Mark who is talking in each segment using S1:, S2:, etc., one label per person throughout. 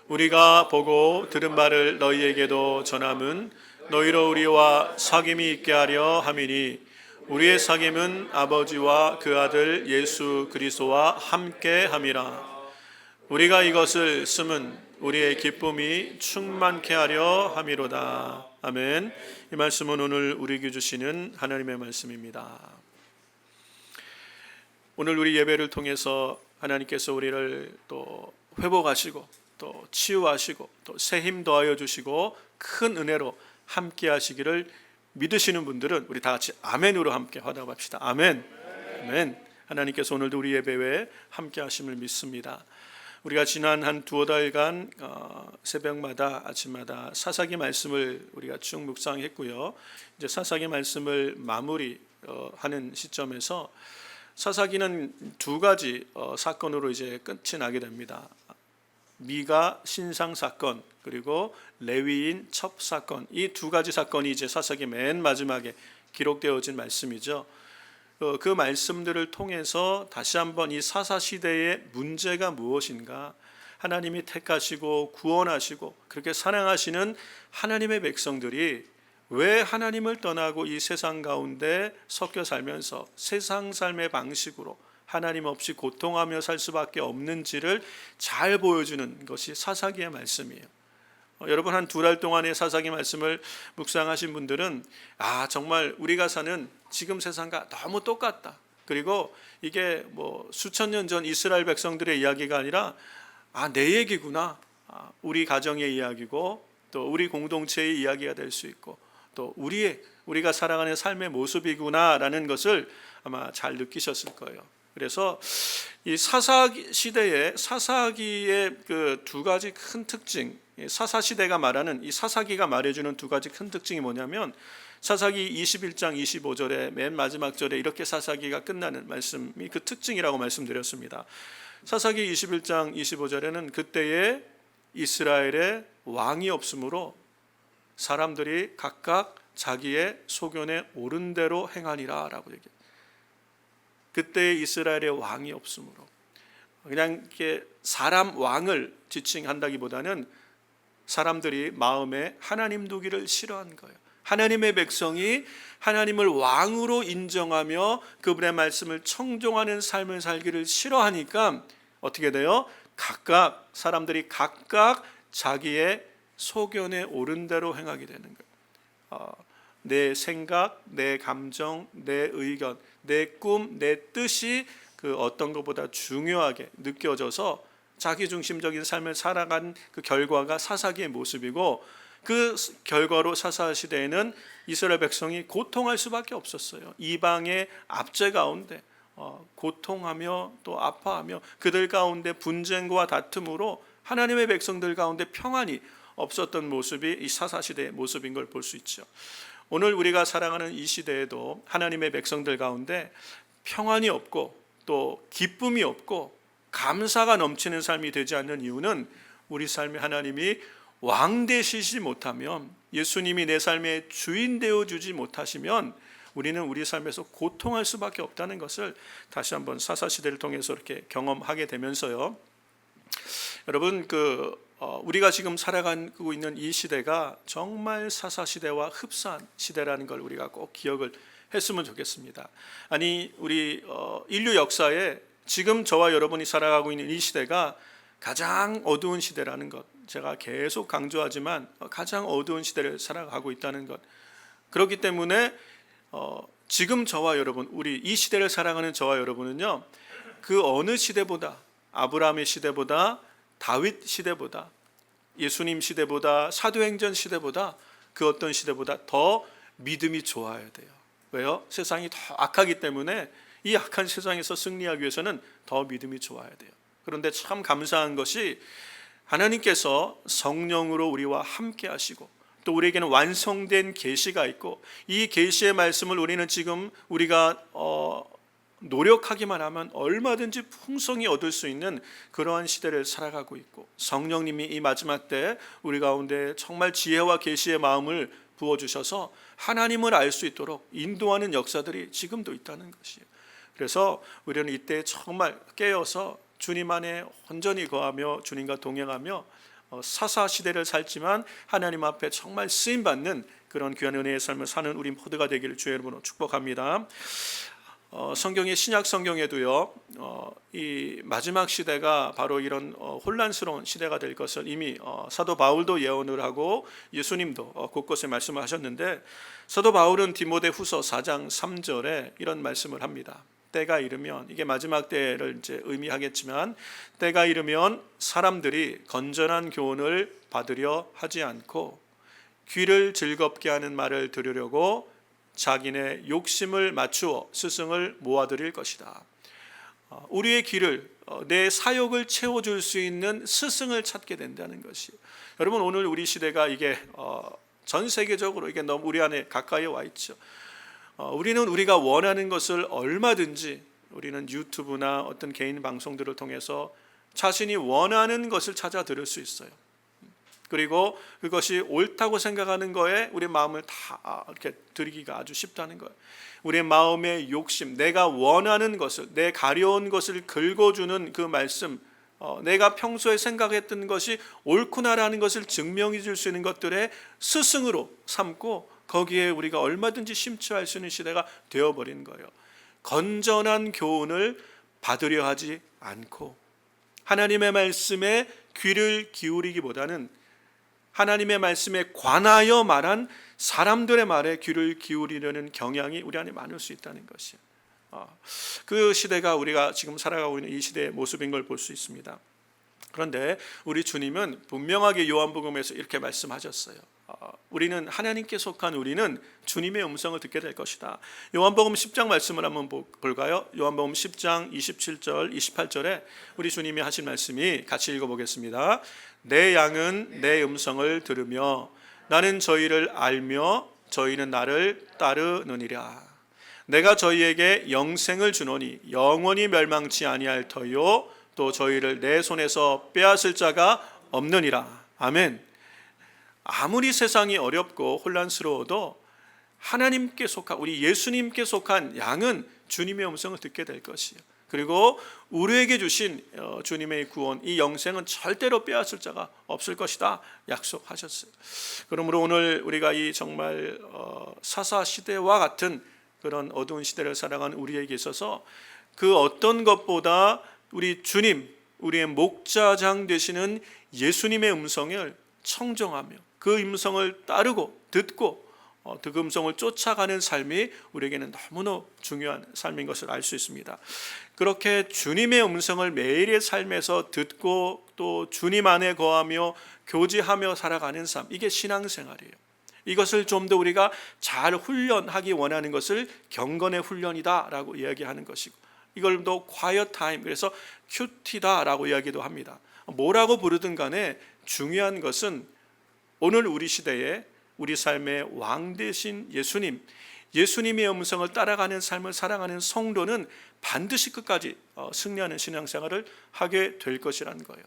S1: 우리가 보고 들은 바를 너희에게도 전함은 너희로 우리와 사귐이 있게 하려 함이니 우리의 사귐은 아버지와 그 아들 예수 그리스도와 함께 함이라. 우리가 이것을 쓰면 우리의 기쁨이 충만케 하려 함이로다. 아멘. 이 말씀은 오늘 우리에게 주시는 하나님의 말씀입니다. 오늘 우리 예배를 통해서 하나님께서 우리를 또 회복하시고 또 치유하시고 또 새 힘 더하여 주시고 큰 은혜로 함께 하시기를 믿으시는 분들은 우리 다 같이 아멘으로 함께 화답합시다. 아멘. 아멘. 하나님께서 오늘도 우리 예배에 함께 하심을 믿습니다. 우리가 지난 한 두어 달간 새벽마다 아침마다 사사기 말씀을 우리가 쭉 묵상했고요. 이제 사사기 말씀을 마무리하는 시점에서 사사기는 두 가지 사건으로 이제 끝이 나게 됩니다. 미가 신상 사건 그리고 레위인 첩 사건, 이 두 가지 사건이 이제 사사기 맨 마지막에 기록되어진 말씀이죠. 그 말씀들을 통해서 다시 한번 이 사사 시대의 문제가 무엇인가, 하나님이 택하시고 구원하시고 그렇게 사랑하시는 하나님의 백성들이 왜 하나님을 떠나고 이 세상 가운데 섞여 살면서 세상 삶의 방식으로 하나님 없이 고통하며 살 수밖에 없는지를 잘 보여주는 것이 사사기의 말씀이에요. 여러분 한 두 달 동안의 사사기 말씀을 묵상하신 분들은 정말 우리가 사는 지금 세상과 너무 똑같다. 그리고 이게 뭐 수천 년 전 이스라엘 백성들의 이야기가 아니라 내 얘기구나. 우리 가정의 이야기고 또 우리 공동체의 이야기가 될 수 있고 또 우리가 살아가는 삶의 모습이구나라는 것을 아마 잘 느끼셨을 거예요. 그래서 이 사사기 시대의 사사기의 그 두 가지 큰 특징, 사사 시대가 말하는 이 사사기가 말해주는 두 가지 큰 특징이 뭐냐면 사사기 21장 25절에 맨 마지막 절에 이렇게 사사기가 끝나는 말씀이 그 특징이라고 말씀드렸습니다. 사사기 21장 25절에는 그때에 이스라엘에 왕이 없으므로 사람들이 각각 자기의 소견에 옳은 대로 행하니라 라고 얘기해요. 그때 이스라엘의 왕이 없으므로 그냥 이렇게 사람 왕을 지칭한다기보다는 사람들이 마음에 하나님 두기를 싫어한 거예요. 하나님의 백성이 하나님을 왕으로 인정하며 그분의 말씀을 청종하는 삶을 살기를 싫어하니까 어떻게 돼요? 사람들이 각각 자기의 소견에 옳은 대로 행하게 되는 거예요. 내 생각, 내 감정, 내 의견, 내 꿈, 내 뜻이 그 어떤 것보다 중요하게 느껴져서 자기중심적인 삶을 살아간 그 결과가 사사기의 모습이고, 그 결과로 사사 시대에는 이스라엘 백성이 고통할 수밖에 없었어요. 이방의 압제 가운데 고통하며 또 아파하며 그들 가운데 분쟁과 다툼으로 하나님의 백성들 가운데 평안이 없었던 모습이 이 사사 시대의 모습인 걸 볼 수 있죠. 오늘 우리가 살아가는 이 시대에도 하나님의 백성들 가운데 평안이 없고 또 기쁨이 없고 감사가 넘치는 삶이 되지 않는 이유는 우리 삶에 하나님이 왕 되시지 못하면, 예수님이 내 삶의 주인 되어주지 못하시면 우리는 우리 삶에서 고통할 수밖에 없다는 것을 다시 한번 사사시대를 통해서 이렇게 경험하게 되면서요, 여러분 우리가 지금 살아가고 있는 이 시대가 정말 사사시대와 흡사한 시대라는 걸 우리가 꼭 기억을 했으면 좋겠습니다. 아니 우리 인류 역사에 지금 저와 여러분이 살아가고 있는 이 시대가 가장 어두운 시대라는 것, 제가 계속 강조하지만 가장 어두운 시대를 살아가고 있다는 것, 그렇기 때문에 지금 저와 여러분, 우리 이 시대를 살아가는 저와 여러분은요, 그 어느 시대보다, 아브라함의 시대보다, 다윗 시대보다, 예수님 시대보다, 사도행전 시대보다, 그 어떤 시대보다 더 믿음이 좋아야 돼요. 왜요? 세상이 더 악하기 때문에 이 악한 세상에서 승리하기 위해서는 더 믿음이 좋아야 돼요. 그런데 참 감사한 것이 하나님께서 성령으로 우리와 함께 하시고 또 우리에게는 완성된 계시가 있고, 이 계시의 말씀을 우리는 지금 우리가 노력하기만 하면 얼마든지 풍성히 얻을 수 있는 그러한 시대를 살아가고 있고, 성령님이 이 마지막 때 우리 가운데 정말 지혜와 계시의 마음을 부어주셔서 하나님을 알 수 있도록 인도하는 역사들이 지금도 있다는 것이에요. 그래서 우리는 이때 정말 깨어서 주님 안에 온전히 거하며 주님과 동행하며 사사 시대를 살지만 하나님 앞에 정말 쓰임 받는 그런 귀한 은혜의 삶을 사는 우리 모두가 되기를 주의 이름으로 축복합니다. 성경의 신약 성경에도요, 이 마지막 시대가 바로 이런 혼란스러운 시대가 될 것을 이미 사도 바울도 예언을 하고 예수님도 곳곳에 말씀을 하셨는데, 사도 바울은 디모데후서 4장 3절에 이런 말씀을 합니다. 때가 이르면, 이게 마지막 때를 이제 의미하겠지만, 때가 이르면 사람들이 건전한 교훈을 받으려 하지 않고 귀를 즐겁게 하는 말을 들으려고 자기네 욕심을 맞추어 스승을 모아들일 것이다. 우리의 귀를, 내 사욕을 채워줄 수 있는 스승을 찾게 된다는 것이, 여러분 오늘 우리 시대가 이게 전 세계적으로 이게 너무 우리 안에 가까이 와 있죠. 우리는 우리가 원하는 것을 얼마든지 우리는 유튜브나 어떤 개인 방송들을 통해서 자신이 원하는 것을 찾아 들을 수 있어요. 그리고 그것이 옳다고 생각하는 거에 우리 마음을 다 이렇게 드리기가 아주 쉽다는 거예요. 우리의 마음의 욕심, 내가 원하는 것을, 내 가려운 것을 긁어주는 그 말씀, 내가 평소에 생각했던 것이 옳구나라는 것을 증명해 줄 수 있는 것들의 스승으로 삼고 거기에 우리가 얼마든지 심취할 수 있는 시대가 되어버린 거예요. 건전한 교훈을 받으려 하지 않고 하나님의 말씀에 귀를 기울이기보다는 하나님의 말씀에 관하여 말한 사람들의 말에 귀를 기울이려는 경향이 우리 안에 많을 수 있다는 것이에요. 그 시대가 우리가 지금 살아가고 있는 이 시대의 모습인 걸 볼 수 있습니다. 그런데 우리 주님은 분명하게 요한복음에서 이렇게 말씀하셨어요. 우리는 하나님께 속한 우리는 주님의 음성을 듣게 될 것이다. 요한복음 10장 말씀을 한번 볼까요? 요한복음 10장 27절 28절에 우리 주님이 하신 말씀이 같이 읽어보겠습니다. 내 양은 내 음성을 들으며 나는 저희를 알며 저희는 나를 따르느니라. 내가 저희에게 영생을 주노니 영원히 멸망치 아니할 터요 또 저희를 내 손에서 빼앗을 자가 없느니라. 아멘. 아무리 세상이 어렵고 혼란스러워도 하나님께 속한, 우리 예수님께 속한 양은 주님의 음성을 듣게 될 것이에요. 그리고 우리에게 주신 주님의 구원, 이 영생은 절대로 빼앗을 자가 없을 것이다 약속하셨어요. 그러므로 오늘 우리가 이 정말 사사 시대와 같은 그런 어두운 시대를 살아가는 우리에게 있어서 그 어떤 것보다 우리 주님, 우리의 목자장 되시는 예수님의 음성을 청정하며 그 음성을 따르고 듣고 그 음성을 쫓아가는 삶이 우리에게는 너무나 중요한 삶인 것을 알 수 있습니다. 그렇게 주님의 음성을 매일의 삶에서 듣고 또 주님 안에 거하며 교제하며 살아가는 삶, 이게 신앙생활이에요. 이것을 좀 더 우리가 잘 훈련하기 원하는 것을 경건의 훈련이다라고 이야기하는 것이고, 이걸 더 quiet time, 그래서 큐티다라고 이야기도 합니다. 뭐라고 부르든 간에 중요한 것은 오늘 우리 시대에 우리 삶의 왕 되신 예수님, 예수님의 음성을 따라가는 삶을 살아가는 성도는 반드시 끝까지 승리하는 신앙생활을 하게 될 것이라는 거예요.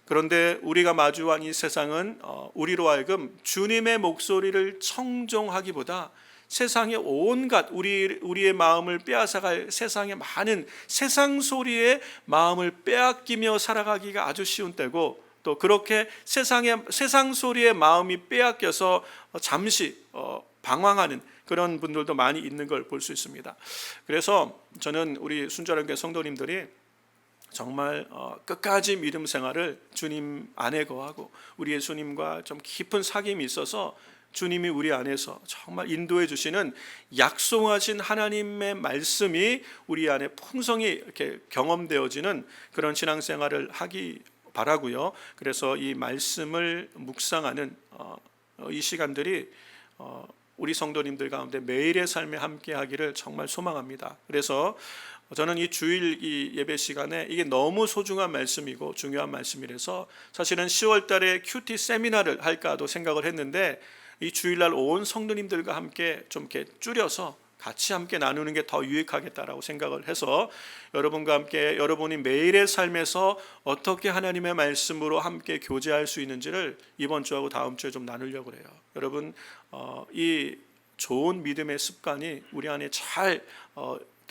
S1: 그런데 우리가 마주한 이 세상은 우리로 하여금 주님의 목소리를 청종하기보다 세상의 온갖 우리의 마음을 빼앗아갈 세상의 많은 세상 소리에 마음을 빼앗기며 살아가기가 아주 쉬운 때고, 또 그렇게 세상 소리에 마음이 빼앗겨서 잠시 방황하는 그런 분들도 많이 있는 걸 볼 수 있습니다. 그래서 저는 우리 순절한 교회 성도님들이 정말 끝까지 믿음 생활을 주님 안에 거하고 우리 예수님과 좀 깊은 사귐이 있어서 주님이 우리 안에서 정말 인도해 주시는 약속하신 하나님의 말씀이 우리 안에 풍성히 이렇게 경험되어지는 그런 신앙생활을 하기 바라고요. 그래서 이 말씀을 묵상하는 이 시간들이 우리 성도님들 가운데 매일의 삶에 함께하기를 정말 소망합니다. 그래서 저는 이 주일 이 예배 시간에 이게 너무 소중한 말씀이고 중요한 말씀이라서 사실은 10월 달에 큐티 세미나를 할까도 생각을 했는데, 이 주일날 온 성도님들과 함께 좀 이렇게 줄여서 같이 함께 나누는 게 더 유익하겠다라고 생각을 해서 여러분과 함께 여러분이 매일의 삶에서 어떻게 하나님의 말씀으로 함께 교제할 수 있는지를 이번 주하고 다음 주에 좀 나누려고 해요. 여러분 이 좋은 믿음의 습관이 우리 안에 잘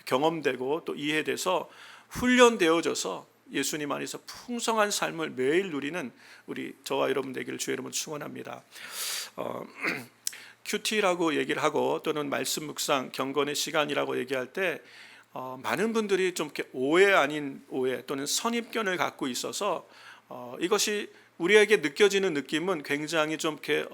S1: 경험되고 또 이해돼서 훈련되어져서 예수님 안에서 풍성한 삶을 매일 누리는 우리 저와 여러분 되기를 주의 이름으로 축원합니다. 큐티라고 얘기를 하고 또는 말씀 묵상 경건의 시간이라고 얘기할 때 많은 분들이 좀 이렇게 오해 아닌 오해 또는 선입견을 갖고 있어서 이것이 우리에게 느껴지는 느낌은 굉장히 좀 이렇게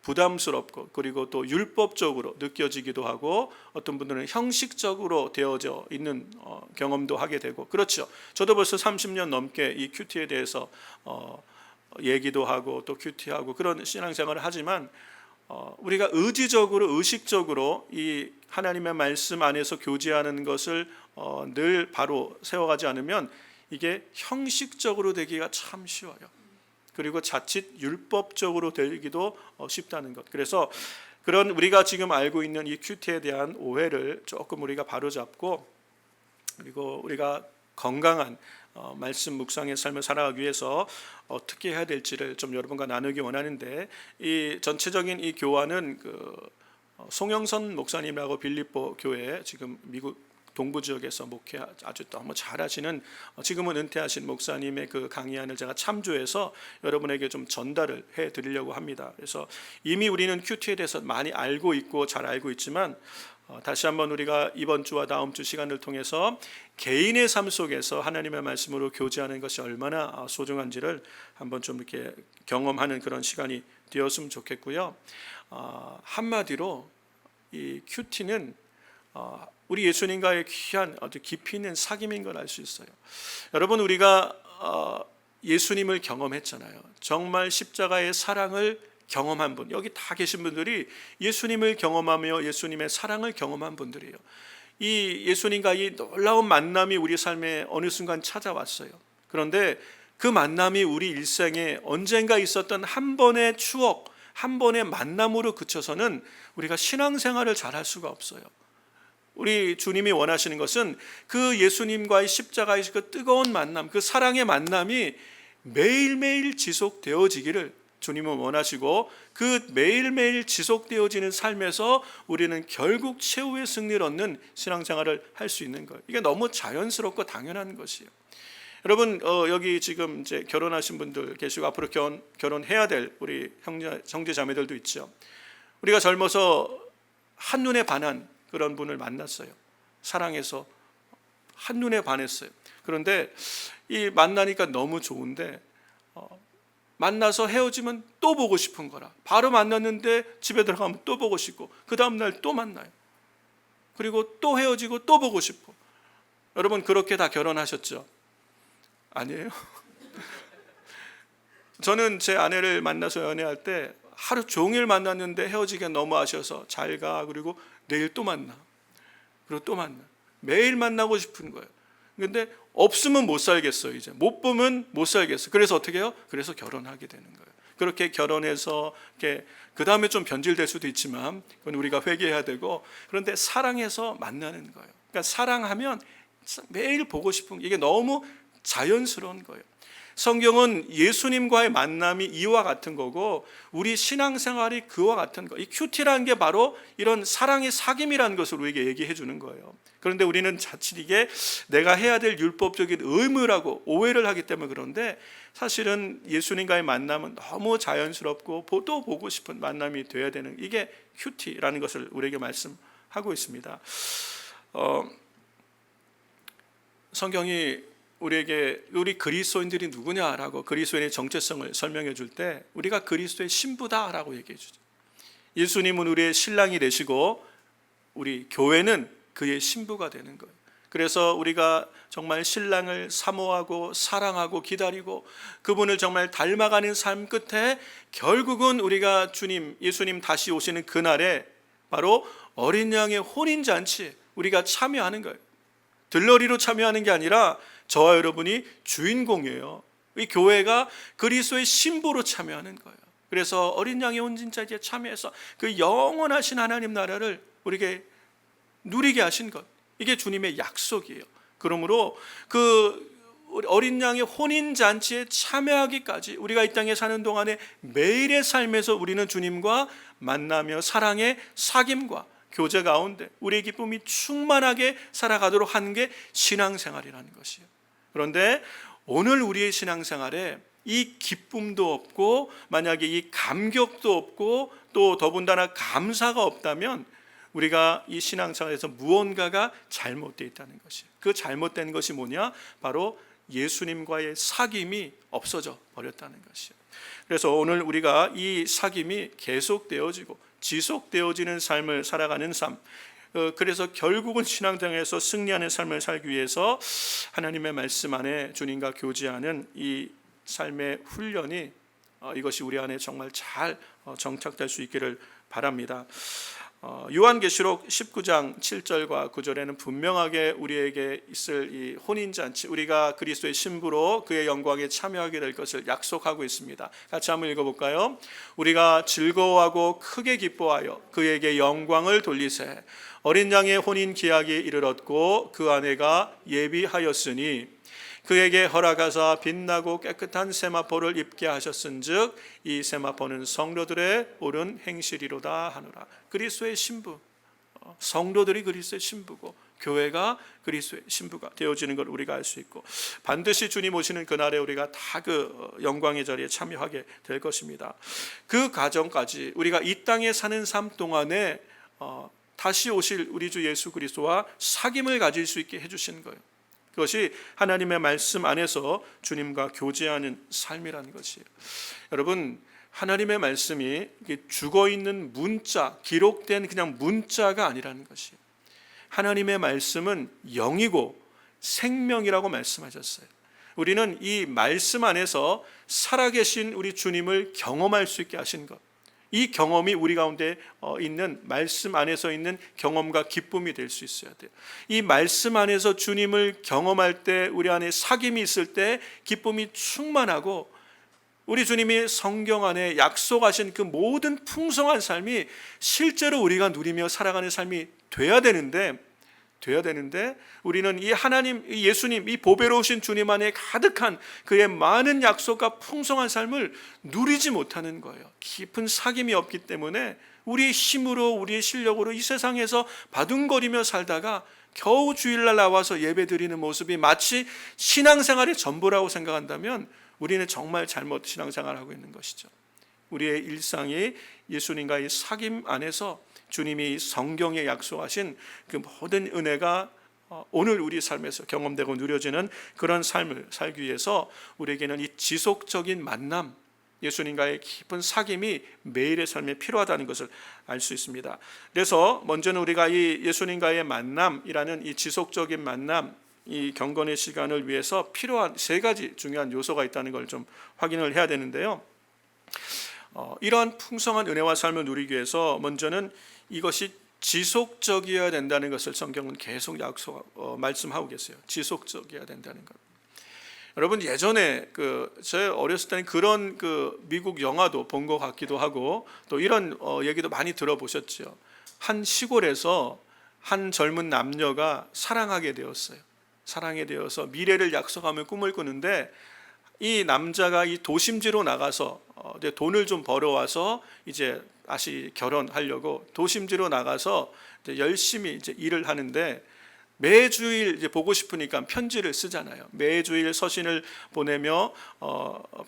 S1: 부담스럽고 그리고 또 율법적으로 느껴지기도 하고 어떤 분들은 형식적으로 되어져 있는 경험도 하게 되고 그렇죠. 저도 벌써 30년 넘게 이 큐티에 대해서 얘기도 하고 또 큐티하고 그런 신앙생활을 하지만 우리가 의식적으로 이 하나님의 말씀 안에서 교제하는 것을 늘 바로 세워가지 않으면 이게 형식적으로 되기가 참 쉬워요. 그리고 자칫 율법적으로 되기도 쉽다는 것. 그래서 그런 우리가 지금 알고 있는 이 큐티에 대한 오해를 조금 우리가 바로잡고 그리고 우리가 건강한 말씀 묵상의 삶을 살아가기 위해서 어떻게 해야 될지를 좀 여러분과 나누기 원하는데 이 전체적인 이 교환은 송영선 목사님이라고 빌립보 교회 지금 미국 동부 지역에서 목회 아주 너무 잘하시는 지금은 은퇴하신 목사님의 그 강의안을 제가 참조해서 여러분에게 좀 전달을 해드리려고 합니다. 그래서 이미 우리는 큐티에 대해서 많이 알고 있고 잘 알고 있지만 다시 한번 우리가 이번 주와 다음 주 시간을 통해서 개인의 삶 속에서 하나님의 말씀으로 교제하는 것이 얼마나 소중한지를 한번 좀 이렇게 경험하는 그런 시간이 되었으면 좋겠고요. 한마디로 이 큐티는 우리 예수님과의 귀한 아주 깊이 있는 사귐인 걸 알 수 있어요. 여러분 우리가 예수님을 경험했잖아요. 정말 십자가의 사랑을 경험한 분, 여기 다 계신 분들이 예수님을 경험하며 예수님의 사랑을 경험한 분들이에요. 이 예수님과 이 놀라운 만남이 우리 삶에 어느 순간 찾아왔어요. 그런데 그 만남이 우리 일생에 언젠가 있었던 한 번의 추억, 한 번의 만남으로 그쳐서는 우리가 신앙생활을 잘할 수가 없어요. 우리 주님이 원하시는 것은 그 예수님과의 십자가의 그 뜨거운 만남, 그 사랑의 만남이 매일매일 지속되어지기를 주님은 원하시고 그 매일매일 지속되어지는 삶에서 우리는 결국 최후의 승리를 얻는 신앙생활을 할 수 있는 거예요. 이게 너무 자연스럽고 당연한 것이에요. 여러분 여기 지금 이제 결혼하신 분들 계시고 앞으로 결혼해야 될 우리 형제 자매들도 있죠. 우리가 젊어서 한눈에 반한 그런 분을 만났어요. 사랑해서 한눈에 반했어요. 그런데 이 만나니까 너무 좋은데 만나서 헤어지면 또 보고 싶은 거라. 바로 만났는데 집에 들어가면 또 보고 싶고 그 다음날 또 만나요. 그리고 또 헤어지고 또 보고 싶고. 여러분 그렇게 다 결혼하셨죠? 아니에요? 저는 제 아내를 만나서 연애할 때 하루 종일 만났는데 헤어지기가 너무 아쉬워서 잘 가. 그리고 내일 또 만나. 그리고 또 만나. 매일 만나고 싶은 거예요. 근데 없으면 못 살겠어요. 이제 못 보면 못 살겠어요. 그래서 어떻게 해요? 그래서 결혼하게 되는 거예요. 그렇게 결혼해서 그 다음에 좀 변질될 수도 있지만 그건 우리가 회개해야 되고 그런데 사랑해서 만나는 거예요. 그러니까 사랑하면 매일 보고 싶은 이게 너무 자연스러운 거예요. 성경은 예수님과의 만남이 이와 같은 거고 우리 신앙생활이 그와 같은 거. 이 큐티라는 게 바로 이런 사랑의 사귐이라는 것을 우리에게 얘기해 주는 거예요. 그런데 우리는 자칫 이게 내가 해야 될 율법적인 의무라고 오해를 하기 때문에 그런데 사실은 예수님과의 만남은 너무 자연스럽고 또 보고 싶은 만남이 되어야 되는 이게 큐티라는 것을 우리에게 말씀하고 있습니다. 성경이 우리에게 우리 그리스도인들이 누구냐라고 그리스도인의 정체성을 설명해 줄 때 우리가 그리스도의 신부다라고 얘기해 주죠. 예수님은 우리의 신랑이 되시고 우리 교회는 그의 신부가 되는 거예요. 그래서 우리가 정말 신랑을 사모하고 사랑하고 기다리고 그분을 정말 닮아가는 삶 끝에 결국은 우리가 예수님 다시 오시는 그날에 바로 어린 양의 혼인잔치에 우리가 참여하는 거예요. 들러리로 참여하는 게 아니라 저와 여러분이 주인공이에요. 이 교회가 그리스도의 신부로 참여하는 거예요. 그래서 어린 양의 혼인잔치에 참여해서 그 영원하신 하나님 나라를 우리에게 누리게 하신 것, 이게 주님의 약속이에요. 그러므로 그 어린 양의 혼인잔치에 참여하기까지 우리가 이 땅에 사는 동안에 매일의 삶에서 우리는 주님과 만나며 사랑의 사귐과 교제 가운데 우리의 기쁨이 충만하게 살아가도록 하는 게 신앙생활이라는 것이에요. 그런데 오늘 우리의 신앙생활에 이 기쁨도 없고 만약에 이 감격도 없고 또 더군다나 감사가 없다면 우리가 이 신앙생활에서 무언가가 잘못되어 있다는 것이에요. 그 잘못된 것이 뭐냐? 바로 예수님과의 사귐이 없어져 버렸다는 것이에요. 그래서 오늘 우리가 이 사귐이 계속되어지고 지속되어지는 삶을 살아가는 삶, 그래서 결국은 신앙생활에서 승리하는 삶을 살기 위해서 하나님의 말씀 안에 주님과 교제하는 이 삶의 훈련이 이것이 우리 안에 정말 잘 정착될 수 있기를 바랍니다. 요한계시록 19장 7절과 9절에는 분명하게 우리에게 있을 이 혼인잔치, 우리가 그리스도의 신부로 그의 영광에 참여하게 될 것을 약속하고 있습니다. 같이 한번 읽어볼까요? 우리가 즐거워하고 크게 기뻐하여 그에게 영광을 돌리세. 어린 양의 혼인 기약이 이르렀고 그 아내가 예비하였으니 그에게 허락하사 빛나고 깨끗한 세마포를 입게 하셨은즉 이 세마포는 성도들의 옳은 행실이로다 하노라. 그리스도의 신부, 성도들이 그리스도의 신부고 교회가 그리스도의 신부가 되어지는 걸 우리가 알 수 있고 반드시 주님 오시는 그날에 우리가 다 그 영광의 자리에 참여하게 될 것입니다. 그 과정까지 우리가 이 땅에 사는 삶 동안에 다시 오실 우리 주 예수 그리스도와 사귐을 가질 수 있게 해주신 거예요. 그것이 하나님의 말씀 안에서 주님과 교제하는 삶이라는 것이에요. 여러분, 하나님의 말씀이 죽어있는 문자, 기록된 그냥 문자가 아니라는 것이에요. 하나님의 말씀은 영이고 생명이라고 말씀하셨어요. 우리는 이 말씀 안에서 살아계신 우리 주님을 경험할 수 있게 하신 것, 이 경험이 우리 가운데 있는 말씀 안에서 있는 경험과 기쁨이 될 수 있어야 돼요. 이 말씀 안에서 주님을 경험할 때 우리 안에 사귐이 있을 때 기쁨이 충만하고 우리 주님이 성경 안에 약속하신 그 모든 풍성한 삶이 실제로 우리가 누리며 살아가는 삶이 돼야 되는데 우리는 이 하나님, 이 예수님, 이 보배로우신 주님 안에 가득한 그의 많은 약속과 풍성한 삶을 누리지 못하는 거예요. 깊은 사귐이 없기 때문에 우리의 힘으로 우리의 실력으로 이 세상에서 바둥거리며 살다가 겨우 주일날 나와서 예배드리는 모습이 마치 신앙생활의 전부라고 생각한다면 우리는 정말 잘못 신앙생활하고 있는 것이죠. 우리의 일상이 예수님과의 사귐 안에서 주님이 성경에 약속하신 그 모든 은혜가 오늘 우리 삶에서 경험되고 누려지는 그런 삶을 살기 위해서 우리에게는 이 지속적인 만남, 예수님과의 깊은 사귐이 매일의 삶에 필요하다는 것을 알 수 있습니다. 그래서 먼저는 우리가 이 예수님과의 만남이라는 이 지속적인 만남, 이 경건의 시간을 위해서 필요한 세 가지 중요한 요소가 있다는 걸 좀 확인을 해야 되는데요. 이러한 풍성한 은혜와 삶을 누리기 위해서 먼저는 이것이 지속적이어야 된다는 것을 성경은 계속 말씀하고 계세요. 지속적이어야 된다는 것. 여러분 예전에 제 어렸을 때는 그런 미국 영화도 본 것 같기도 하고 또 이런 얘기도 많이 들어보셨죠. 한 시골에서 한 젊은 남녀가 사랑하게 되었어요. 사랑에 되어서 미래를 약속하며 꿈을 꾸는데 이 남자가 이 도심지로 나가서 돈을 좀 벌어와서 이제 다시 결혼하려고 도심지로 나가서 이제 열심히 이제 일을 하는데 매주일 이제 보고 싶으니까 편지를 쓰잖아요. 매주일 서신을 보내며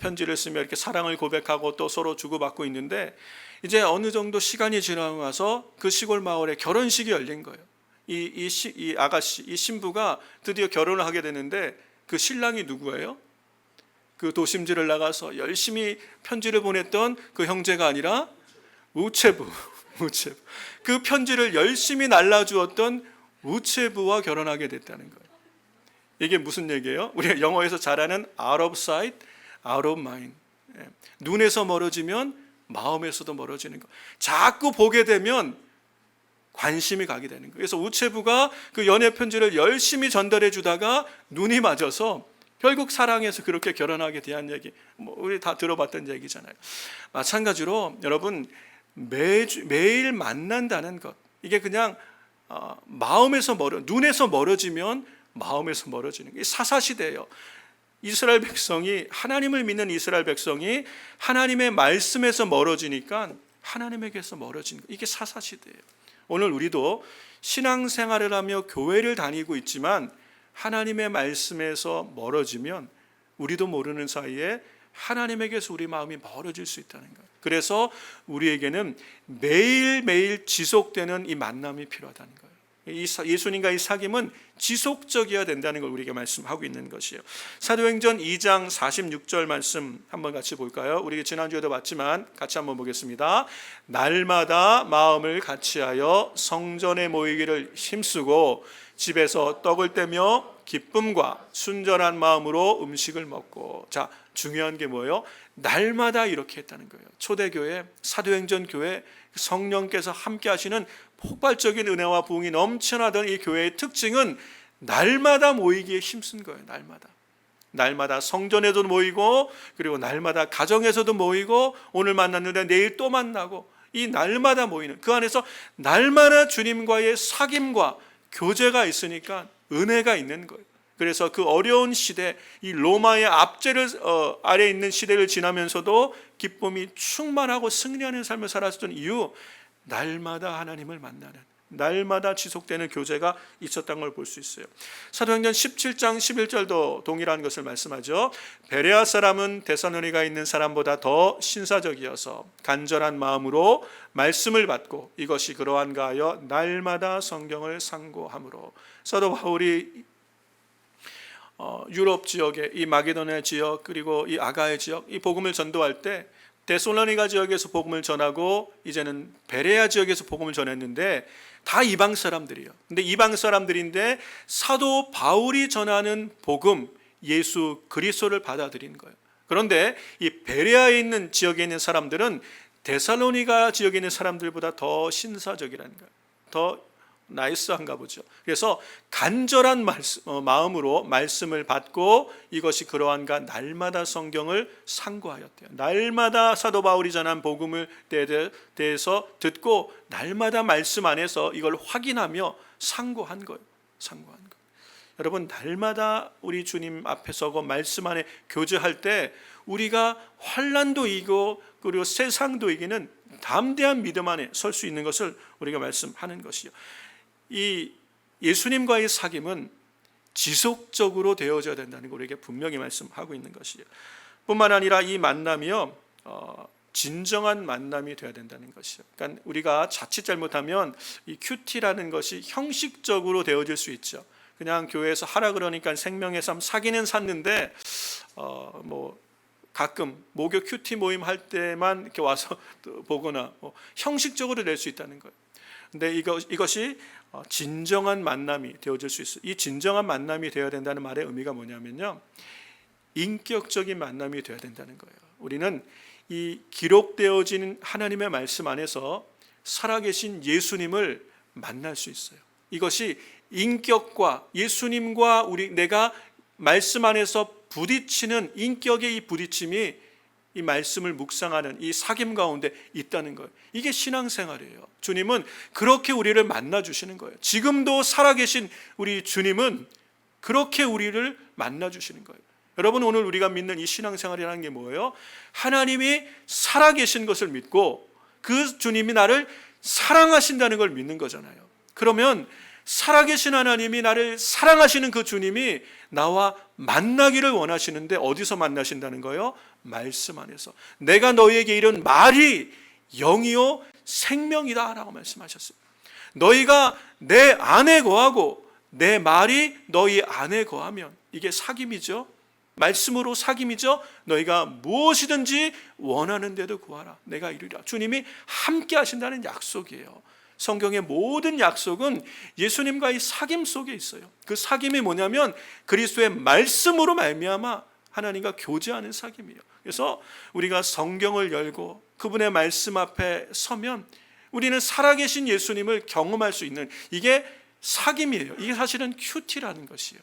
S1: 편지를 쓰며 이렇게 사랑을 고백하고 또 서로 주고받고 있는데 이제 어느 정도 시간이 지나고 나서 그 시골 마을에 결혼식이 열린 거예요. 이 아가씨, 이 신부가 드디어 결혼을 하게 되는데 그 신랑이 누구예요? 그 도심지를 나가서 열심히 편지를 보냈던 그 형제가 아니라 우체부. 그 편지를 열심히 날라주었던 우체부와 결혼하게 됐다는 거예요. 이게 무슨 얘기예요? 우리가 영어에서 잘 아는 out of sight, out of mind. 눈에서 멀어지면 마음에서도 멀어지는 거. 자꾸 보게 되면 관심이 가게 되는 거예요. 그래서 우체부가 그 연애 편지를 열심히 전달해 주다가 눈이 맞아서 결국 사랑해서 그렇게 결혼하게 대한 얘기, 우리 다 들어봤던 얘기잖아요. 마찬가지로 여러분 매일 만난다는 것, 이게 그냥 눈에서 멀어지면 마음에서 멀어지는 게 사사시대예요. 이스라엘 백성이, 하나님을 믿는 이스라엘 백성이 하나님의 말씀에서 멀어지니까 하나님에게서 멀어지는 거, 이게 사사시대예요. 오늘 우리도 신앙생활을 하며 교회를 다니고 있지만 하나님의 말씀에서 멀어지면 우리도 모르는 사이에 하나님에게서 우리 마음이 멀어질 수 있다는 거예요. 그래서 우리에게는 매일매일 지속되는 이 만남이 필요하다는 거예요. 예수님과의 사귐은 지속적이어야 된다는 걸 우리에게 말씀하고 있는 것이에요. 사도행전 2장 46절 말씀 한번 같이 볼까요? 우리 지난주에도 봤지만 같이 한번 보겠습니다. 날마다 마음을 같이하여 성전에 모이기를 힘쓰고 집에서 떡을 떼며 기쁨과 순전한 마음으로 음식을 먹고. 자, 중요한 게 뭐예요? 날마다 이렇게 했다는 거예요. 초대교회, 사도행전 교회, 성령께서 함께 하시는 폭발적인 은혜와 부흥이 넘쳐나던 이 교회의 특징은 날마다 모이기에 힘쓴 거예요. 날마다 성전에도 모이고, 그리고 날마다 가정에서도 모이고, 오늘 만났는데 내일 또 만나고, 이 날마다 모이는, 그 안에서 날마다 주님과의 사귐과 교제가 있으니까 은혜가 있는 거예요. 그래서 그 어려운 시대, 이 로마의 압제를 아래 있는 시대를 지나면서도 기쁨이 충만하고 승리하는 삶을 살았던 이유, 날마다 하나님을 만나는, 날마다 지속되는 교제가 있었다는 걸 볼 수 있어요. 사도행전 17장 11절도 동일한 것을 말씀하죠. 베레아 사람은 데살로니가에 있는 사람보다 더 신사적이어서 간절한 마음으로 말씀을 받고 이것이 그러한가 하여 날마다 성경을 상고함으로. 사도 바울이 유럽 지역의 이 마게도냐 지역, 그리고 이 아가야 지역, 이 복음을 전도할 때 데살로니가 지역에서 복음을 전하고 이제는 베레아 지역에서 복음을 전했는데 다 이방 사람들이에요. 근데 이방 사람들인데 사도 바울이 전하는 복음, 예수 그리스도를 받아들인 거예요. 그런데 이 베레아에 있는 지역에 있는 사람들은 데살로니가 지역에 있는 사람들보다 더 신사적이라는 거예요. 더 나이스한가 보죠. 그래서 간절한 마음으로 말씀을 받고 이것이 그러한가 날마다 성경을 상고하였대요. 날마다 사도 바울이 전한 복음을 대해서 듣고 날마다 말씀 안에서 이걸 확인하며 상고한 거예요. 여러분, 날마다 우리 주님 앞에 서고 말씀 안에 교제할 때 우리가 환난도 이기고 그리고 세상도 이기는 담대한 믿음 안에 설 수 있는 것을 우리가 말씀하는 것이요. 이 예수님과의 사귐은 지속적으로 되어져야 된다는 걸 우리에게 분명히 말씀하고 있는 것이에요. 뿐만 아니라 이 만남이요, 진정한 만남이 되어야 된다는 것이요. 그러니까 우리가 자칫 잘못하면 이 큐티라는 것이 형식적으로 되어질 수 있죠. 그냥 교회에서 하라 그러니까 생명의 삶 사기는 샀는데 가끔 목요 큐티 모임 할 때만 이렇게 와서 보거나 형식적으로 될 수 있다는 거예요. 근데 이것이 진정한 만남이 되어질 수 있어요. 이 진정한 만남이 되어야 된다는 말의 의미가 뭐냐면요, 인격적인 만남이 되어야 된다는 거예요. 우리는 이 기록되어진 하나님의 말씀 안에서 살아계신 예수님을 만날 수 있어요. 이것이 인격과 예수님과 내가 말씀 안에서 부딪히는 인격의 이 부딪힘이 이 말씀을 묵상하는 이 사귐 가운데 있다는 거예요. 이게 신앙생활이에요. 주님은 그렇게 우리를 만나 주시는 거예요. 지금도 살아계신 우리 주님은 그렇게 우리를 만나 주시는 거예요. 여러분, 오늘 우리가 믿는 이 신앙생활이라는 게 뭐예요? 하나님이 살아계신 것을 믿고 그 주님이 나를 사랑하신다는 걸 믿는 거잖아요. 그러면 살아계신 하나님이 나를 사랑하시는 그 주님이 나와 만나기를 원하시는데 어디서 만나신다는 거예요? 말씀 안에서. 내가 너희에게 이른 말이 영이요 생명이다 라고 말씀하셨어요. 너희가 내 안에 거하고 내 말이 너희 안에 거하면, 이게 사귐이죠. 말씀으로 사귐이죠. 너희가 무엇이든지 원하는 대로 구하라, 내가 이루리라. 주님이 함께 하신다는 약속이에요. 성경의 모든 약속은 예수님과의 사귐 속에 있어요. 그 사귐이 뭐냐면 그리스도의 말씀으로 말미암아 하나님과 교제하는 사귐이에요. 그래서 우리가 성경을 열고 그분의 말씀 앞에 서면 우리는 살아계신 예수님을 경험할 수 있는, 이게 사귐이에요. 이게 사실은 큐티라는 것이에요.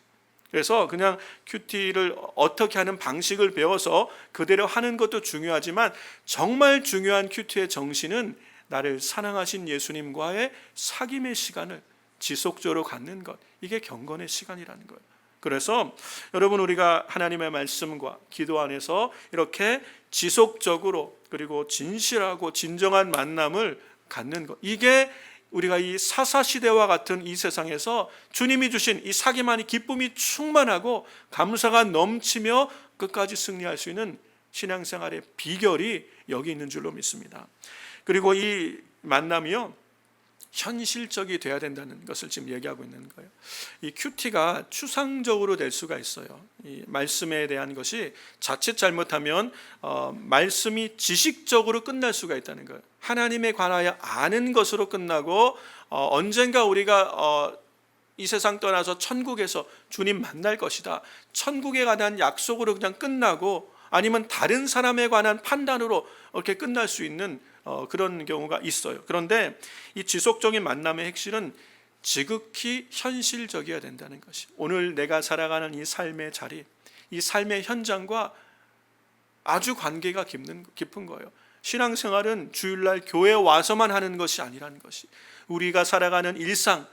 S1: 그래서 그냥 큐티를 어떻게 하는 방식을 배워서 그대로 하는 것도 중요하지만 정말 중요한 큐티의 정신은 나를 사랑하신 예수님과의 사귐의 시간을 지속적으로 갖는 것, 이게 경건의 시간이라는 거예요. 그래서 여러분, 우리가 하나님의 말씀과 기도 안에서 이렇게 지속적으로 그리고 진실하고 진정한 만남을 갖는 것, 이게 우리가 이 사사시대와 같은 이 세상에서 주님이 주신 이 사기만이 기쁨이 충만하고 감사가 넘치며 끝까지 승리할 수 있는 신앙생활의 비결이 여기 있는 줄로 믿습니다. 그리고 이 만남이요, 현실적이 돼야 된다는 것을 지금 얘기하고 있는 거예요. 이 큐티가 추상적으로 될 수가 있어요. 이 말씀에 대한 것이 자칫 잘못하면 말씀이 지식적으로 끝날 수가 있다는 거예요. 하나님에 관하여 아는 것으로 끝나고 언젠가 우리가 이 세상 떠나서 천국에서 주님 만날 것이다, 천국에 관한 약속으로 그냥 끝나고, 아니면 다른 사람에 관한 판단으로 이렇게 끝날 수 있는 그런 경우가 있어요. 그런데 이 지속적인 만남의 핵심은 지극히 현실적이어야 된다는 것이, 오늘 내가 살아가는 이 삶의 자리, 이 삶의 현장과 아주 관계가 깊은 거예요. 신앙생활은 주일날 교회에 와서만 하는 것이 아니라는 것이, 우리가 살아가는 일상,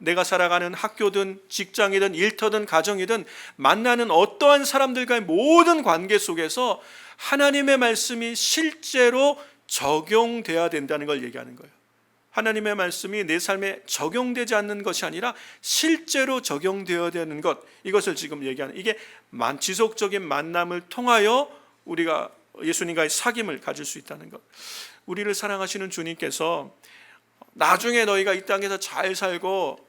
S1: 내가 살아가는 학교든 직장이든 일터든 가정이든 만나는 어떠한 사람들과의 모든 관계 속에서 하나님의 말씀이 실제로 적용돼야 된다는 걸 얘기하는 거예요. 하나님의 말씀이 내 삶에 적용되지 않는 것이 아니라 실제로 적용되어야 되는 것, 이것을 지금 얘기하는, 이게 지속적인 만남을 통하여 우리가 예수님과의 사귐을 가질 수 있다는 것. 우리를 사랑하시는 주님께서 나중에 너희가 이 땅에서 잘 살고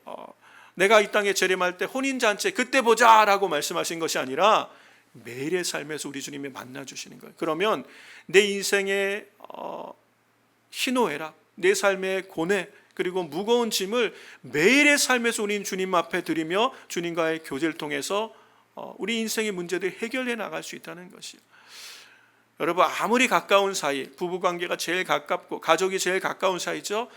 S1: 내가 이 땅에 재림할 때 혼인잔치 그때 보자 라고 말씀하신 것이 아니라 매일의 삶에서 우리 주님이 만나주시는 거예요. 그러면 내 인생의 희노애락, 내 삶의 고뇌, 그리고 무거운 짐을 매일의 삶에서 우리 주님 앞에 드리며 주님과의 교제를 통해서 우리 인생의 문제들을 해결해 나갈 수 있다는 것이에요. 여러분, 아무리 가까운 사이, 부부관계가 제일 가깝고 가족이 제일 가까운 사이죠,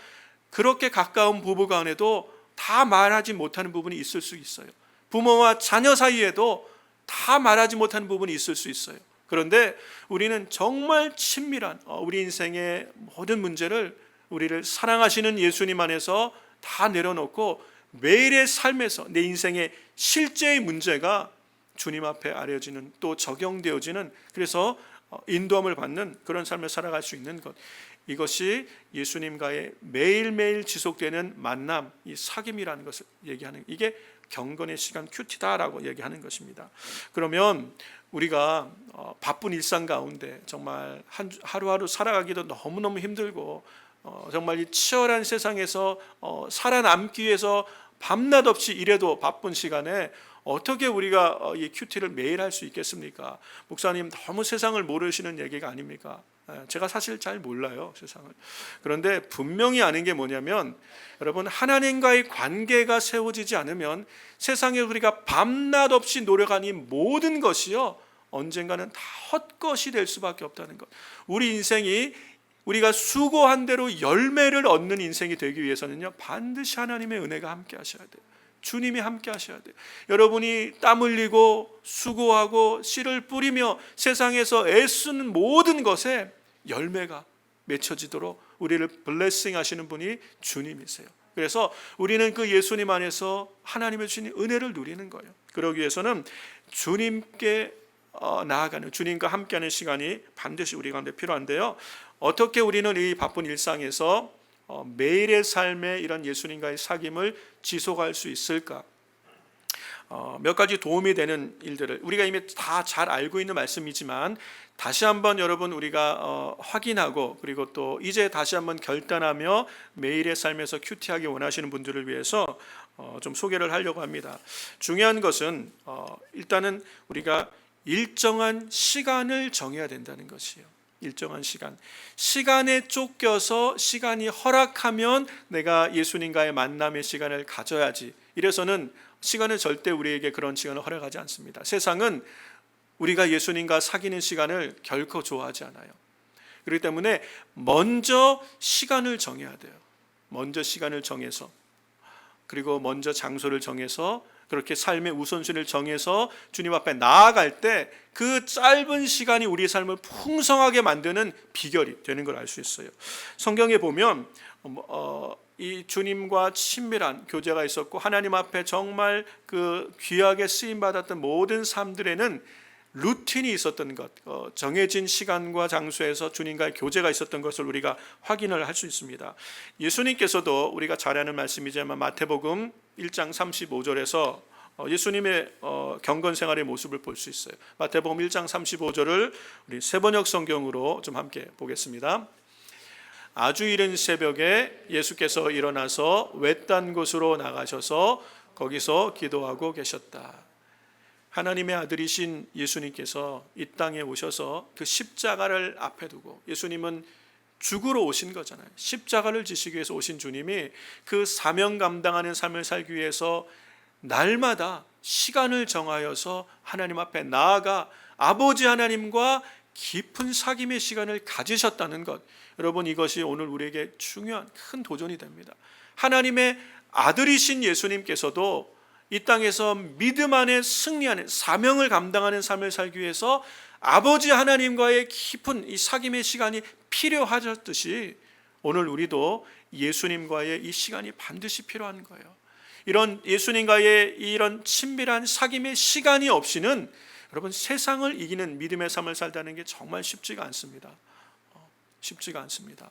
S1: 그렇게 가까운 부부간에도 다 말하지 못하는 부분이 있을 수 있어요. 부모와 자녀 사이에도 다 말하지 못하는 부분이 있을 수 있어요. 그런데 우리는 정말 친밀한 우리 인생의 모든 문제를 우리를 사랑하시는 예수님 안에서 다 내려놓고 매일의 삶에서 내 인생의 실제의 문제가 주님 앞에 아려지는, 또 적용되어지는, 그래서 인도함을 받는 그런 삶을 살아갈 수 있는 것, 이것이 예수님과의 매일매일 지속되는 만남, 이 사귐이라는 것을 얘기하는, 이게 경건의 시간 큐티다라고 얘기하는 것입니다. 그러면 우리가 바쁜 일상 가운데 정말 하루하루 살아가기도 너무너무 힘들고 정말 이 치열한 세상에서 살아남기 위해서 밤낮 없이 일해도 바쁜 시간에 어떻게 우리가 이 큐티를 매일 할 수 있겠습니까? 목사님, 너무 세상을 모르시는 얘기가 아닙니까? 제가 사실 잘 몰라요, 세상을. 그런데 분명히 아는 게 뭐냐면, 여러분, 하나님과의 관계가 세워지지 않으면 세상에 우리가 밤낮 없이 노력한 이 모든 것이요, 언젠가는 다 헛것이 될 수밖에 없다는 것. 우리 인생이 우리가 수고한 대로 열매를 얻는 인생이 되기 위해서는요, 반드시 하나님의 은혜가 함께 하셔야 돼요. 주님이 함께 하셔야 돼요. 여러분이 땀 흘리고 수고하고 씨를 뿌리며 세상에서 애쓰는 모든 것에 열매가 맺혀지도록 우리를 블레싱 하시는 분이 주님이세요. 그래서 우리는 그 예수님 안에서 하나님의 주신 은혜를 누리는 거예요. 그러기 위해서는 주님께 나아가는, 주님과 함께하는 시간이 반드시 우리 가운데 필요한데요, 어떻게 우리는 이 바쁜 일상에서 매일의 삶에 이런 예수님과의 사귐을 지속할 수 있을까? 몇 가지 도움이 되는 일들을 우리가 이미 다 잘 알고 있는 말씀이지만 다시 한번 여러분 우리가 확인하고, 그리고 또 이제 다시 한번 결단하며 매일의 삶에서 큐티하기 원하시는 분들을 위해서 좀 소개를 하려고 합니다. 중요한 것은 일단은 우리가 일정한 시간을 정해야 된다는 것이에요. 일정한 시간에 쫓겨서 시간이 허락하면 내가 예수님과의 만남의 시간을 가져야지, 이래서는 시간은 절대 우리에게 그런 시간을 허락하지 않습니다. 세상은 우리가 예수님과 사귀는 시간을 결코 좋아하지 않아요. 그렇기 때문에 먼저 시간을 정해야 돼요. 먼저 시간을 정해서, 그리고 먼저 장소를 정해서, 그렇게 삶의 우선순위를 정해서 주님 앞에 나아갈 때 그 짧은 시간이 우리의 삶을 풍성하게 만드는 비결이 되는 걸 알 수 있어요. 성경에 보면 이 주님과 친밀한 교제가 있었고 하나님 앞에 정말 그 귀하게 쓰임 받았던 모든 삶들에는 루틴이 있었던 것, 정해진 시간과 장소에서 주님과의 교제가 있었던 것을 우리가 확인을 할 수 있습니다. 예수님께서도 우리가 잘 아는 말씀이지만 마태복음 1장 35절에서 예수님의 경건 생활의 모습을 볼 수 있어요. 마태복음 1장 35절을 우리 세번역 성경으로 좀 함께 보겠습니다. 아주 이른 새벽에 예수께서 일어나서 외딴 곳으로 나가셔서 거기서 기도하고 계셨다. 하나님의 아들이신 예수님께서 이 땅에 오셔서 그 십자가를 앞에 두고, 예수님은 죽으러 오신 거잖아요. 십자가를 지시기 위해서 오신 주님이 그 사명 감당하는 삶을 살기 위해서 날마다 시간을 정하여서 하나님 앞에 나아가 아버지 하나님과 깊은 사귐의 시간을 가지셨다는 것, 여러분, 이것이 오늘 우리에게 중요한 큰 도전이 됩니다. 하나님의 아들이신 예수님께서도 이 땅에서 믿음 안에 승리하는, 사명을 감당하는 삶을 살기 위해서 아버지 하나님과의 깊은 이 사귐의 시간이 필요하셨듯이 오늘 우리도 예수님과의 이 시간이 반드시 필요한 거예요. 이런 예수님과의 이런 친밀한 사귐의 시간이 없이는 여러분, 세상을 이기는 믿음의 삶을 살다는 게 정말 쉽지가 않습니다. 쉽지가 않습니다.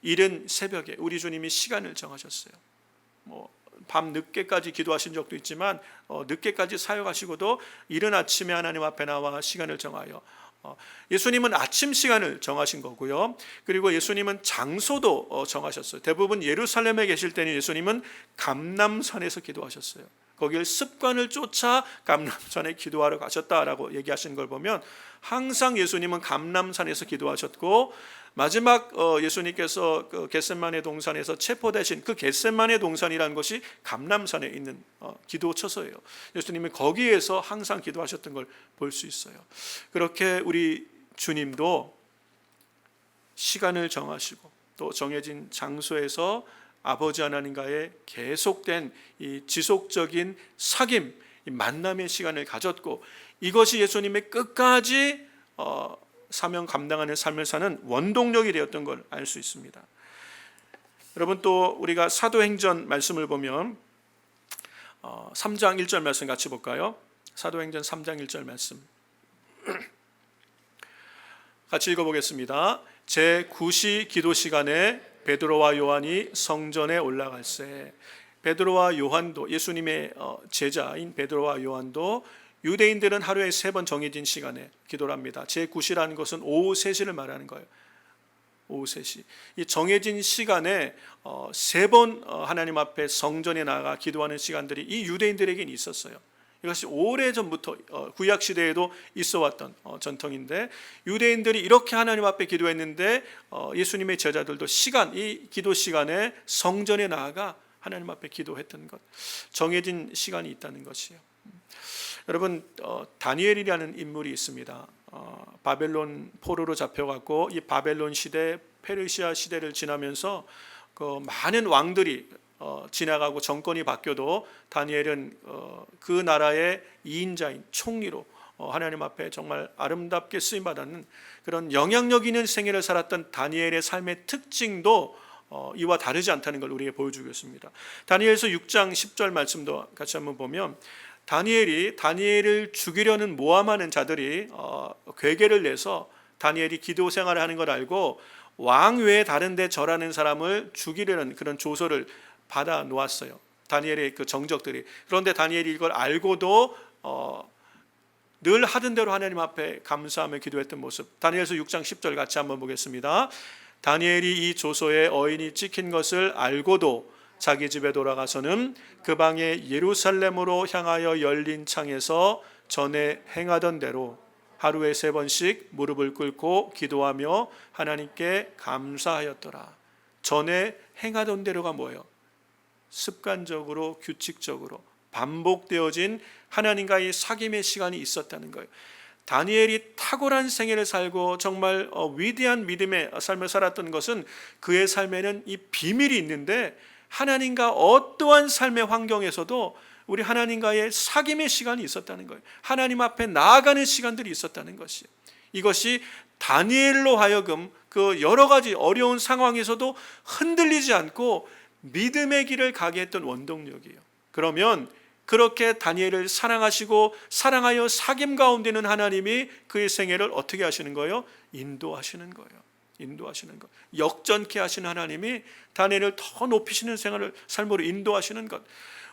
S1: 이른 새벽에 우리 주님이 시간을 정하셨어요. 밤 늦게까지 기도하신 적도 있지만 늦게까지 사역하시고도 이른 아침에 하나님 앞에 나와 시간을 정하여, 예수님은 아침 시간을 정하신 거고요. 그리고 예수님은 장소도 정하셨어요. 대부분 예루살렘에 계실 때는 예수님은 감람산에서 기도하셨어요. 거길 습관을 쫓아 감람산에 기도하러 가셨다라고 얘기하신 걸 보면 항상 예수님은 감람산에서 기도하셨고, 마지막 예수님께서 그 겟세마네 동산에서 체포되신 그 겟세마네 동산이라는 것이 감람산에 있는 기도 처소예요. 예수님은 거기에서 항상 기도하셨던 걸 볼 수 있어요. 그렇게 우리 주님도 시간을 정하시고 또 정해진 장소에서 아버지 하나님과의 계속된 이 지속적인 사귐, 이 만남의 시간을 가졌고, 이것이 예수님의 끝까지 사명 감당하는 삶을 사는 원동력이 되었던 걸 알 수 있습니다. 여러분, 또 우리가 사도행전 말씀을 보면 3장 1절 말씀 같이 볼까요? 사도행전 3장 1절 말씀 같이 읽어보겠습니다. 제9시 기도 시간에 베드로와 요한이 성전에 올라갈새. 베드로와 요한도, 예수님의 제자인 베드로와 요한도 유대인들은 하루에 3번 정해진 시간에 기도를 합니다. 제9시라는 것은 오후 3시를 말하는 거예요. 오후 3시. 이 정해진 시간에 3번 하나님 앞에 성전에 나가 기도하는 시간들이 이 유대인들에게는 있었어요. 이것이 오래전부터 구약 시대에도 있어 왔던 전통인데, 유대인들이 이렇게 하나님 앞에 기도했는데 예수님의 제자들도 이 기도 시간에 성전에 나아가 하나님 앞에 기도했던 것, 정해진 시간이 있다는 것이에요. 여러분, 다니엘이라는 인물이 있습니다. 바벨론 포로로 잡혀갔고, 이 바벨론 시대, 페르시아 시대를 지나면서 그 많은 왕들이 지나가고 정권이 바뀌어도 다니엘은 그 나라의 2인자인 총리로 하나님 앞에 정말 아름답게 쓰임받았는 그런 영향력 있는 생애를 살았던 다니엘의 삶의 특징도 이와 다르지 않다는 걸 우리에게 보여주고 있습니다. 다니엘서 6장 10절 말씀도 같이 한번 보면, 다니엘을 죽이려는 모함하는 자들이 괴계를 내서 다니엘이 기도 생활을 하는 걸 알고 왕 외에 다른 데 절하는 사람을 죽이려는 그런 조서를 받아 놓았어요. 다니엘의 그 정적들이. 그런데 다니엘이 이걸 알고도 늘 하던 대로 하나님 앞에 감사하며 기도했던 모습. 다니엘서 6장 10절 같이 한번 보겠습니다. 다니엘이 이 조서에 어인이 찍힌 것을 알고도 자기 집에 돌아가서는 그 방에 예루살렘으로 향하여 열린 창에서 전에 행하던 대로 하루에 3번씩 무릎을 꿇고 기도하며 하나님께 감사하였더라. 전에 행하던 대로가 뭐예요? 습관적으로, 규칙적으로 반복되어진 하나님과의 사귐의 시간이 있었다는 거예요. 다니엘이 탁월한 생애를 살고 정말 위대한 믿음의 삶을 살았던 것은 그의 삶에는 이 비밀이 있는데, 하나님과 어떠한 삶의 환경에서도 우리 하나님과의 사귐의 시간이 있었다는 거예요. 하나님 앞에 나아가는 시간들이 있었다는 것이에요. 이것이 다니엘로 하여금 그 여러 가지 어려운 상황에서도 흔들리지 않고 믿음의 길을 가게 했던 원동력이에요. 그러면 그렇게 다니엘을 사랑하시고 사랑하여 사귐 가운데는 하나님이 그의 생애를 어떻게 하시는 거예요? 인도하시는 거예요. 인도하시는 것. 역전케 하시는 하나님이 다니엘을 더 높이시는 삶으로 인도하시는 것.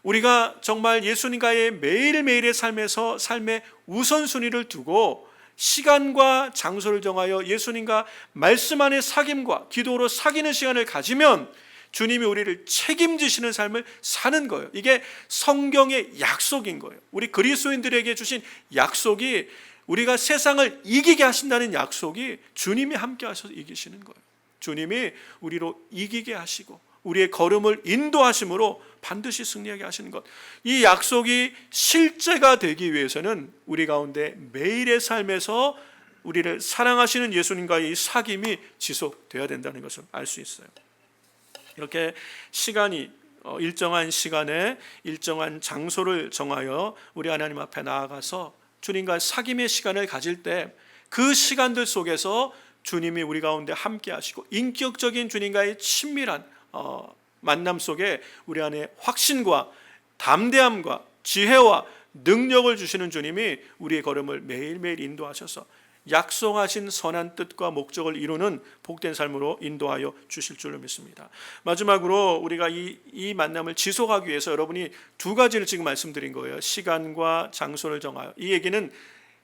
S1: 우리가 정말 예수님과의 매일매일의 삶에서 삶의 우선순위를 두고 시간과 장소를 정하여 예수님과 말씀 안의 사귐과 기도로 사귀는 시간을 가지면 주님이 우리를 책임지시는 삶을 사는 거예요. 이게 성경의 약속인 거예요. 우리 그리스도인들에게 주신 약속이, 우리가 세상을 이기게 하신다는 약속이 주님이 함께 하셔서 이기시는 거예요. 주님이 우리로 이기게 하시고 우리의 걸음을 인도하심으로 반드시 승리하게 하시는 것. 이 약속이 실제가 되기 위해서는 우리 가운데 매일의 삶에서 우리를 사랑하시는 예수님과의 이 사귐이 지속되어야 된다는 것을 알 수 있어요. 이렇게 시간이 일정한 시간에 일정한 장소를 정하여 우리 하나님 앞에 나아가서 주님과 사귐의 시간을 가질 때 그 시간들 속에서 주님이 우리 가운데 함께 하시고 인격적인 주님과의 친밀한 만남 속에 우리 안에 확신과 담대함과 지혜와 능력을 주시는 주님이 우리의 걸음을 매일매일 인도하셔서 약속하신 선한 뜻과 목적을 이루는 복된 삶으로 인도하여 주실 줄로 믿습니다. 마지막으로 우리가 이 만남을 지속하기 위해서 여러분이 두 가지를 지금 말씀드린 거예요. 시간과 장소를 정하여. 이 얘기는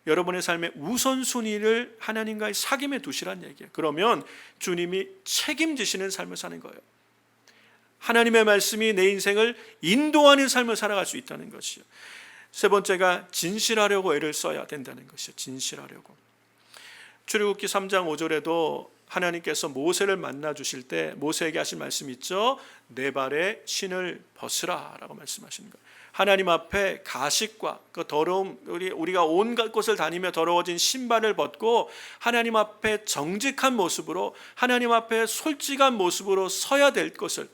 S1: 여러분의 삶의 우선순위를 하나님과의 사귐에 두시란 얘기예요. 그러면 주님이 책임지시는 삶을 사는 거예요. 하나님의 말씀이 내 인생을 인도하는 삶을 살아갈 수 있다는 것이요. 세 번째가 진실하려고 애를 써야 된다는 것이요. 진실하려고. 출애굽기 3장 5절에도 하나님께서 모세를 만나 주실 때 모세에게 하신 말씀이 있죠. 내 발에 신을 벗으라 라고 말씀하시는 거예요. 하나님 앞에 가식과 그 더러움, 우리가 온갖 곳을 다니며 더러워진 신발을 벗고 하나님 앞에 정직한 모습으로, 하나님 앞에 솔직한 모습으로 서야 될 것을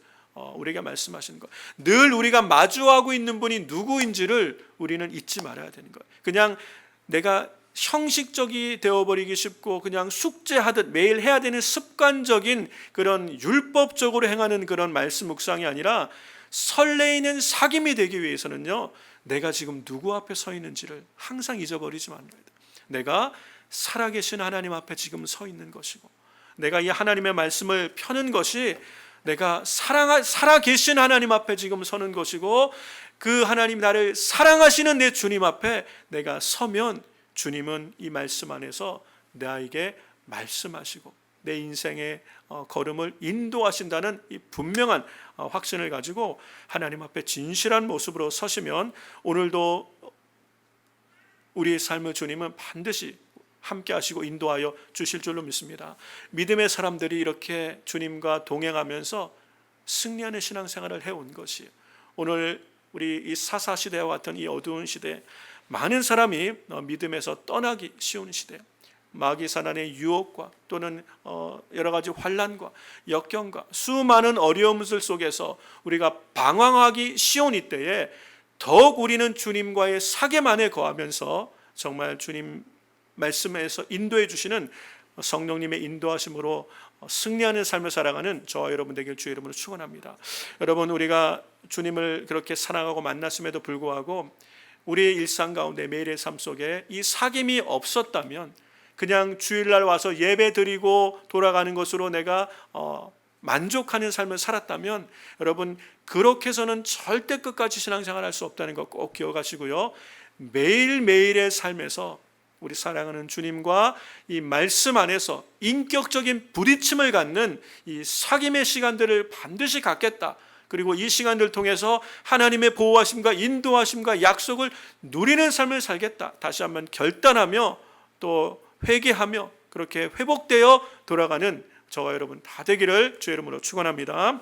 S1: 우리에게 말씀하시는 것. 늘 우리가 마주하고 있는 분이 누구인지를 우리는 잊지 말아야 되는 거예요. 그냥 내가 형식적이 되어버리기 쉽고 그냥 숙제하듯 매일 해야 되는 습관적인 그런 율법적으로 행하는 그런 말씀 묵상이 아니라 설레이는 사귐이 되기 위해서는요, 내가 지금 누구 앞에 서 있는지를 항상 잊어버리지 말아야 돼요. 내가 살아계신 하나님 앞에 지금 서 있는 것이고, 내가 이 하나님의 말씀을 펴는 것이 내가 살아계신 하나님 앞에 지금 서는 것이고, 그 하나님 나를 사랑하시는 내 주님 앞에 내가 서면 주님은 이 말씀 안에서 나에게 말씀하시고 내 인생의 걸음을 인도하신다는 이 분명한 확신을 가지고 하나님 앞에 진실한 모습으로 서시면 오늘도 우리의 삶을 주님은 반드시 함께 하시고 인도하여 주실 줄로 믿습니다. 믿음의 사람들이 이렇게 주님과 동행하면서 승리하는 신앙생활을 해온 것이에요. 오늘 우리 이 사사시대와 같은 이 어두운 시대, 많은 사람이 믿음에서 떠나기 쉬운 시대, 마귀사단의 유혹과 또는 여러 가지 환난과 역경과 수많은 어려움들 속에서 우리가 방황하기 쉬운 이때에 더욱 우리는 주님과의 사귐 안에 거하면서 정말 주님 말씀에서 인도해 주시는 성령님의 인도하심으로 승리하는 삶을 살아가는 저와 여러분 되길 주의 이름으로 축원합니다. 여러분, 우리가 주님을 그렇게 사랑하고 만났음에도 불구하고 우리의 일상 가운데 매일의 삶 속에 이 사귐이 없었다면, 그냥 주일날 와서 예배 드리고 돌아가는 것으로 내가 만족하는 삶을 살았다면, 여러분 그렇게 해서는 절대 끝까지 신앙생활할 수 없다는 것 꼭 기억하시고요. 매일매일의 삶에서 우리 사랑하는 주님과 이 말씀 안에서 인격적인 부딪힘을 갖는 이 사귐의 시간들을 반드시 갖겠다. 그리고 이 시간들 통해서 하나님의 보호하심과 인도하심과 약속을 누리는 삶을 살겠다. 다시 한번 결단하며 또 회개하며 그렇게 회복되어 돌아가는 저와 여러분 다 되기를 주의 이름으로 축원합니다.